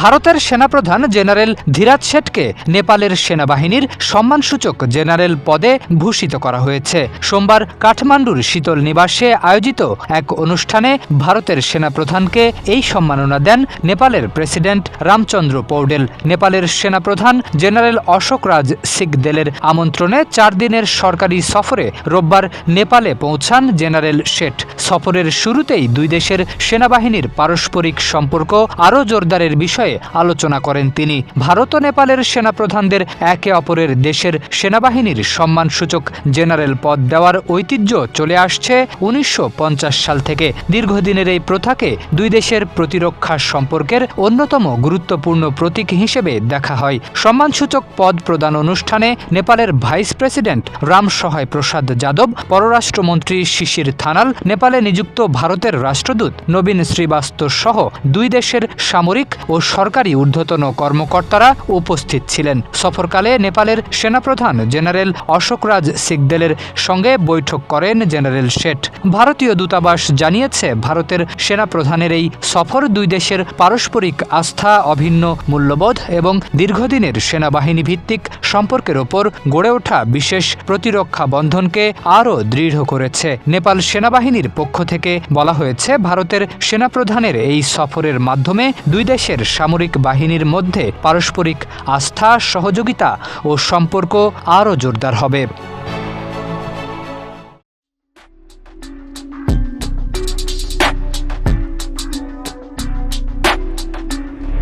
ভারতের সেনাপ্রধান জেনারেল ধীরাজ শেঠকে নেপালের সেনাবাহিনীর সম্মানসূচক জেনারেল পদে ভূষিত করা হয়েছে। সোমবার কাঠমান্ডুর শীতল নিবাসে আয়োজিত এক অনুষ্ঠানে ভারতের সেনাপ্রধানকে এই সম্মাননা দেন নেপালের প্রেসিডেন্ট রামচন্দ্র পৌডেল। নেপালের সেনাপ্রধান জেনারেল অশোক রাজ সিকদেলের আমন্ত্রণে 4 দিনের সরকারি সফরে রোববার নেপালে পৌঁছান জেনারেল শেঠ। সফরের শুরুতেই দুই দেশের সেনাবাহিনীর পারস্পরিক সম্পর্ক আরও জোরদারের বিষয়ে আলোচনা করেন তিনি। ভারত ও নেপালের সেনাপ্রধানদের একে অপরের দেশের সেনাবাহিনীর সম্মানসূচক জেনারেল পদ দেওয়ার ঐতিহ্য চলে আসছে 1950 সাল থেকে। দীর্ঘদিনের এই প্রথাকে দুই দেশের প্রতিরক্ষা সম্পর্কের অন্যতম গুরুত্বপূর্ণ প্রতীক হিসেবে দেখা হয়। সম্মানসূচক পদ প্রদান অনুষ্ঠানে নেপালের ভাইস প্রেসিডেন্ট রামসহায় প্রসাদ যাদব, পররাষ্ট্রমন্ত্রী শিশির থানাল, নেপালে নিযুক্ত ভারতের রাষ্ট্রদূত নবীন শ্রীবাস্তব সহ দুই দেশের সামরিক ও সরকারি ঊর্ধ্বতন কর্মকর্তারা উপস্থিত ছিলেন। সফরকালে নেপালের সেনাপ্রধান জেনারেল অশোক রাজ সিকদেলের সঙ্গে বৈঠক করেন জেনারেল শেঠ। ভারতীয় দূতাবাস জানিয়েছে, ভারতের সেনাপ্রধানের এই সফর দুই দেশের পারস্পরিক আস্থা, অভিন্ন মূল্যবোধ এবং দীর্ঘদিনের সেনাবাহিনী ভিত্তিক সম্পর্কের ওপর গড়ে ওঠা বিশেষ প্রতিরক্ষা বন্ধনকে আরও দৃঢ় করেছে। নেপাল সেনাবাহিনীর পক্ষ থেকে বলা হয়েছে, ভারতের সেনাপ্রধানের এই সফরের মাধ্যমে দুই দেশের সামরিক বাহিনীর মধ্যে পারস্পরিক আস্থা, সহযোগিতা ও সম্পর্ক আরও জোরদার হবে।